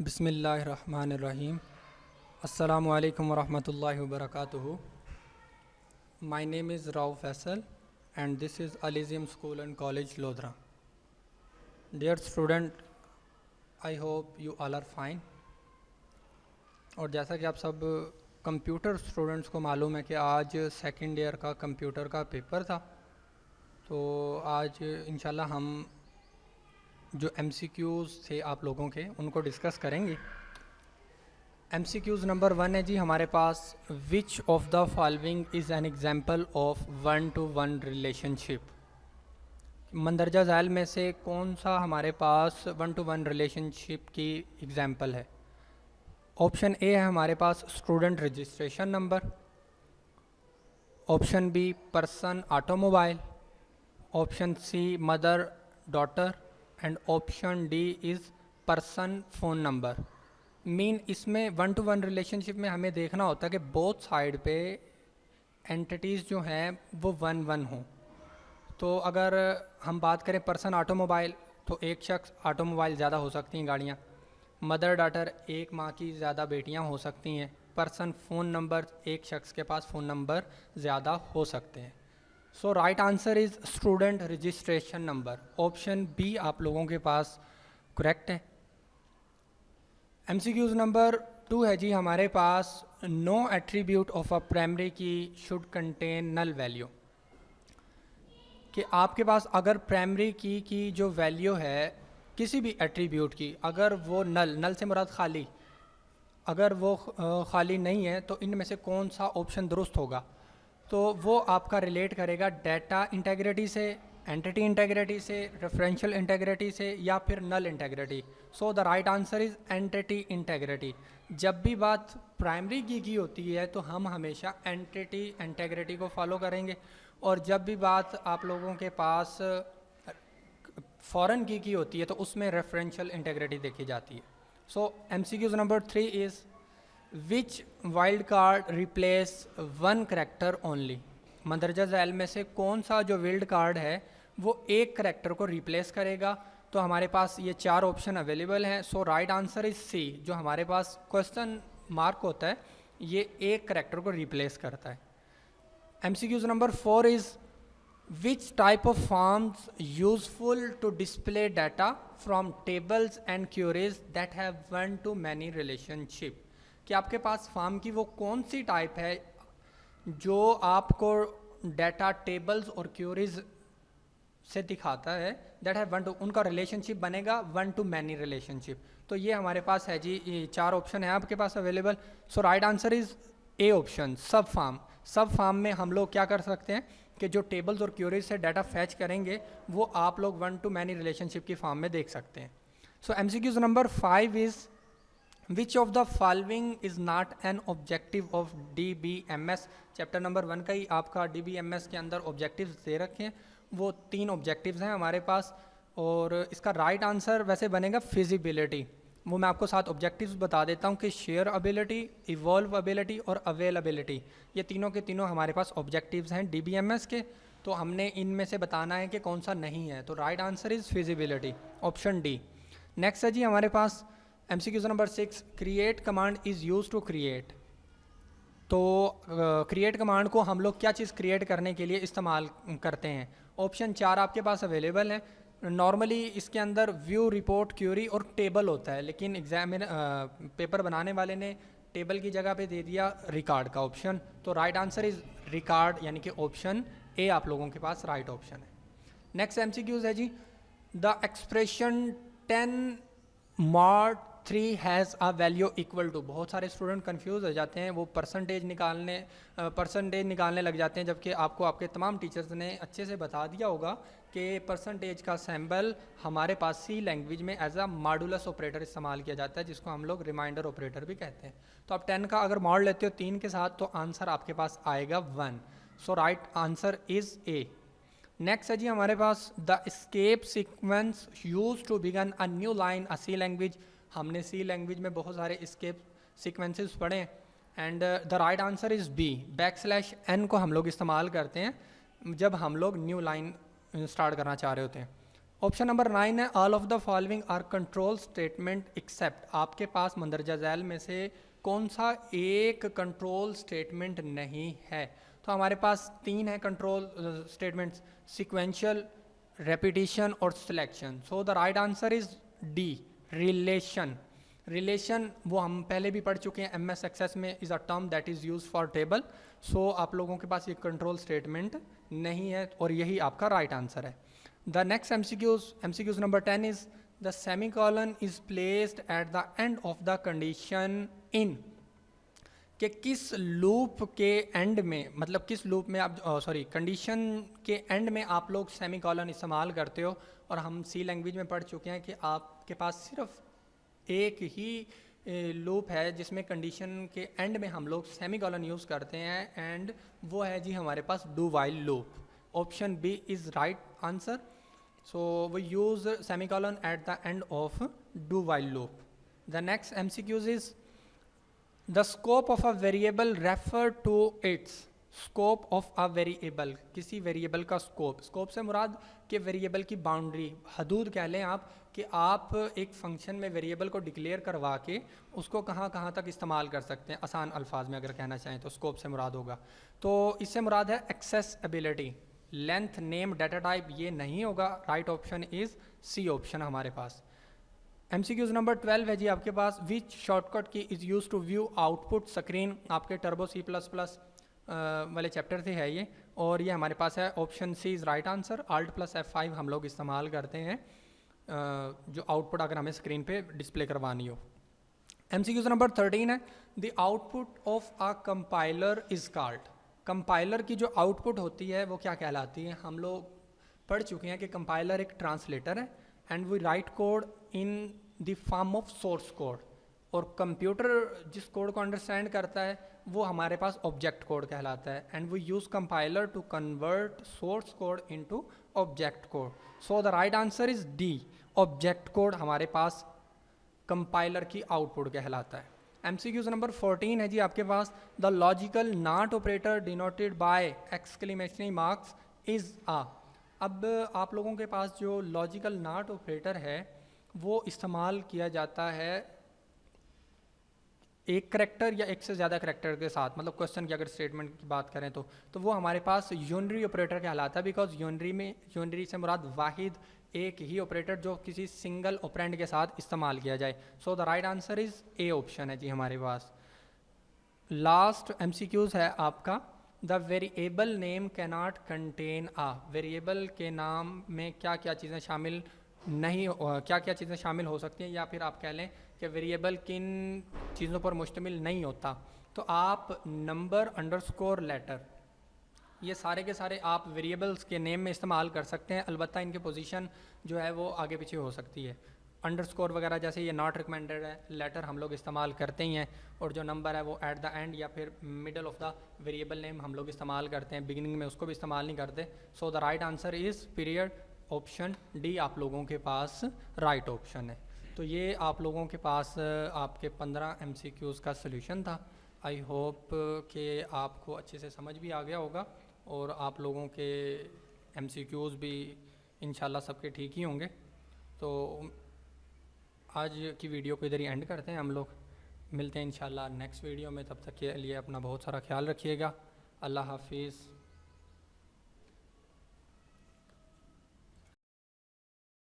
बिस्मिल्लाहिर्रहमानिर्रहीम। अस्सलामु अलैकुम वरहमतुल्लाहि वबरकातुहू। My name is Rao Faisal and this is Alizim School and College Lodhra. Dear student, I hope you all are fine. और जैसा कि आप सब कंप्यूटर स्टूडेंट्स को मालूम है कि आज सेकेंड ईयर का कंप्यूटर का पेपर था, तो आज इंशाल्लाह हम जो MCQs थे आप लोगों के उनको डिस्कस करेंगे। MCQs नंबर 1 है जी हमारे पास, which of the following is an example of 1-to-1 relationship. मंदरजा झैल में से कौन सा हमारे पास 1-to-1 रिलेशनशिप की एग्जाम्पल है। ऑप्शन ए है हमारे पास student registration number, option B person automobile, option C mother daughter and option D is person phone number. Mean इसमें 1-to-1 रिलेशनशिप में हमें देखना होता है कि बोथ साइड पे एंटिटीज़ जो हैं वो 1-1 हों। तो अगर हम बात करें पर्सन ऑटोमोबाइल, तो एक शख्स ऑटोमोबाइल ज़्यादा हो सकती हैं गाड़ियाँ। मदर डॉटर, एक माँ की ज़्यादा बेटियाँ हो सकती हैं। पर्सन फ़ोन नंबर, एक शख्स के पास फ़ोन नंबर ज़्यादा हो सकते हैं। So right answer is student registration number. Option B आप लोगों के पास करेक्ट है। MCQs नंबर 2 है जी हमारे पास, no attribute of a primary key should contain null value. कि आपके पास अगर प्राइमरी की जो वैल्यू है किसी भी एट्रीब्यूट की, अगर वो नल से मुराद खाली, अगर वो खाली नहीं है तो इनमें से कौन सा ऑप्शन दुरुस्त होगा। तो वो आपका रिलेट करेगा डाटा इंटेग्रिटी से, एंटिटी इंटेग्रिटी से, रेफरेंशियल इंटेग्रिटी से या फिर null integrity. So the right answer is entity integrity. जब भी बात प्राइमरी की होती है तो हम हमेशा एंटिटी इंटेग्रिटी को फॉलो करेंगे, और जब भी बात आप लोगों के पास फॉरेन की होती है तो उसमें रेफरेंशियल इंटेग्रिटी देखी जाती है। So MCQs number 3 is which wild card replace 1 character only. मंदरजा झैल में से कौन सा जो वाइल्ड कार्ड है वो एक करेक्टर को रिप्लेस करेगा। तो हमारे पास ये 4 ऑप्शन अवेलेबल हैं। सो राइट आंसर इज सी। जो हमारे पास क्वेश्चन मार्क होता है ये एक करेक्टर को रिप्लेस करता है। MCQs number 4 is which type of forms useful to display data from tables and queries that have 1-to-many relationship. कि आपके पास फॉर्म की वो कौन सी टाइप है जो आपको डाटा टेबल्स और क्यूरीज से दिखाता है, दैट है 1-to, उनका रिलेशनशिप बनेगा 1-to-many रिलेशनशिप। तो ये हमारे पास है जी, ये 4 ऑप्शन है आपके पास available. So right answer is A option, sub form. Sub form में हम लोग क्या कर सकते हैं कि जो टेबल्स और क्यूरीज से डाटा फैच करेंगे वो आप लोग 1-to-many रिलेशनशिप की फॉर्म में देख सकते हैं। सो MCQs number 5 is which of the following is not an objective of DBMS। Chapter number 1 का ही आपका DBMS के अंदर ऑब्जेक्टिव्स दे रखे हैं। वो 3 ऑब्जेक्टिव्स हैं हमारे पास, और इसका राइट आंसर वैसे बनेगा फिजिबिलिटी। वो मैं आपको 7 ऑब्जेक्टिव्स बता देता हूँ कि शेयर एबिलिटी, इवॉल्व एबिलिटी और अवेलेबिलिटी, ये तीनों के तीनों हमारे पास ऑब्जेक्टिव्स हैं DBMS के। तो हमने इनमें से बताना है कि कौन सा नहीं है। तो right answer is feasibility, option D. Next है जी हमारे पास MCQs number 6, create command is use to create. तो क्रिएट कमांड को हम लोग क्या चीज़ क्रिएट करने के लिए इस्तेमाल करते हैं। ऑप्शन 4 आपके पास अवेलेबल है। नॉर्मली इसके अंदर व्यू, रिपोर्ट, क्यूरी और टेबल होता है, लेकिन पेपर बनाने वाले ने टेबल की जगह पे दे दिया रिकॉर्ड का ऑप्शन। तो राइट आंसर इज़ रिकॉर्ड, यानी कि ऑप्शन ए आप लोगों के पास राइट ऑप्शन है। नेक्स्ट MCQs है जी, the expression 10 mod 3 has a value equal to. बहुत सारे स्टूडेंट कंफ्यूज हो जाते हैं, वो परसेंटेज निकालने लग जाते हैं, जबकि आपको आपके तमाम टीचर्स ने अच्छे से बता दिया होगा कि परसेंटेज का सैम्बल हमारे पास सी लैंग्वेज में एज अ मॉडुलस ऑपरेटर इस्तेमाल किया जाता है, जिसको हम लोग रिमाइंडर ऑपरेटर भी कहते हैं। तो आप 10 का अगर मॉड लेते हो 3 के साथ तो आंसर आपके पास आएगा 1। So right answer is A. Next है जी हमारे पास, the escape sequence use to begin a new line a C language. हमने सी लैंग्वेज में बहुत सारे एस्केप सीक्वेंसेस पढ़े, and the right answer is B. \n को हम लोग इस्तेमाल करते हैं जब हम लोग न्यू लाइन स्टार्ट करना चाह रहे होते हैं। ऑप्शन नंबर 9 है all of the following are control statement except, आपके पास मंदरजा झैल में से कौन सा एक कंट्रोल स्टेटमेंट नहीं है। तो हमारे पास 3 है कंट्रोल स्टेटमेंट्स, सिक्वेंशियल, रेपिटिशन और selection. So the right answer is D, relation. Relation वो हम पहले भी पढ़ चुके हैं, MS एक्सेस में is a term that is use for table. So आप लोगों के पास ये कंट्रोल स्टेटमेंट नहीं है और यही आपका राइट आंसर है। The next MCQs number 10 is the semicolon is placed at the end of the condition in, कि किस लूप के एंड में, मतलब किस लूप में आप कंडीशन के एंड में आप लोग सेमीकोलन इस्तेमाल करते हो। और हम सी लैंग्वेज में पढ़ चुके हैं कि आपके पास सिर्फ एक ही लूप है जिसमें कंडीशन के एंड में हम लोग सेमीकोलन यूज़ करते हैं, एंड वो है जी हमारे पास do while loop. Option B is right answer. So we use semicolon at the end of do while loop. The next MCQs is the scope of a variable refer to its, scope of a variable, किसी variable का scope, scope से मुराद कि variable की boundary, हदूद कह लें आप, कि आप एक फंक्शन में वेरिएबल को डिक्लेयर करवा के उसको कहाँ कहाँ तक इस्तेमाल कर सकते हैं। आसान अल्फाज में अगर कहना चाहें तो स्कोप से मुराद होगा, तो इससे मुराद है accessibility. Length, name, data type ये नहीं होगा। Right option is C option हमारे पास। MCQs नंबर 12 है जी आपके पास, which shortcut key is use to view output screen, आपके टर्बो C++ वाले चैप्टर से है ये, और ये हमारे पास है option C is right answer. Alt+F5 हम लोग इस्तेमाल करते हैं जो आउटपुट अगर हमें स्क्रीन पे डिस्प्ले करवानी हो। MCQs नंबर 13 है the output of a compiler is called, compiler की जो आउटपुट होती है वो क्या कहलाती है। हम लोग पढ़ चुके हैं कि कंपाइलर एक ट्रांसलेटर है and we write code in the form of source code, और कंप्यूटर जिस कोड को अंडरस्टैंड करता है वो हमारे पास ऑब्जेक्ट कोड कहलाता है, and we use compiler to convert source code into object code. So the right answer is D, object code हमारे पास कंपाइलर की आउटपुट कहलाता है। MCQs नंबर 14 है जी आपके पास, the logical not operator denoted by exclamationary marks is आ। अब आप लोगों के पास जो लॉजिकल नॉट ऑपरेटर है वो इस्तेमाल किया जाता है एक करैक्टर या एक से ज़्यादा करैक्टर के साथ, मतलब क्वेश्चन की अगर स्टेटमेंट की बात करें तो वो हमारे पास यूनरी ऑपरेटर कहलाता है, बिकॉज यूनरी से मुराद वाहिद एक ही ऑपरेटर जो किसी सिंगल ऑपरेंड के साथ इस्तेमाल किया जाए। So the right answer is A option है जी हमारे पास। लास्ट MCQs है आपका, the variable name cannot contain a, variable के नाम में क्या क्या चीज़ें शामिल नहीं, क्या क्या चीज़ें शामिल हो सकती हैं, या फिर आप कह लें कि वेरिएबल किन चीज़ों पर मुश्तमिल नहीं होता। तो आप नंबर, अंडरस्कोर, लेटर, ये सारे के सारे आप वेरिएबल्स के नेम में इस्तेमाल कर सकते हैं, अलबत्ता इनकी पोजीशन जो है वो आगे पीछे हो सकती है। अंडरस्कोर वगैरह जैसे ये नॉट रिकमेंडेड है, लेटर हम लोग इस्तेमाल करते ही हैं, और जो नंबर है वो एट द एंड या फिर middle of the variable name हम लोग इस्तेमाल करते हैं, बिगिनिंग में उसको भी इस्तेमाल नहीं करते। सो the right answer is period, option D आप लोगों के पास राइट ऑप्शन है। तो ये आप लोगों के पास आपके 15 MCQs का सलूशन था। आई होप कि आपको अच्छे से समझ भी आ गया होगा और आप लोगों के MCQs भी इंशाल्लाह सबके ठीक ही होंगे। तो आज की वीडियो को इधर ही एंड करते हैं हम लोग, मिलते हैं इंशाल्लाह नेक्स्ट वीडियो में। तब तक के लिए अपना बहुत सारा ख्याल रखिएगा। अल्लाह हाफिज़।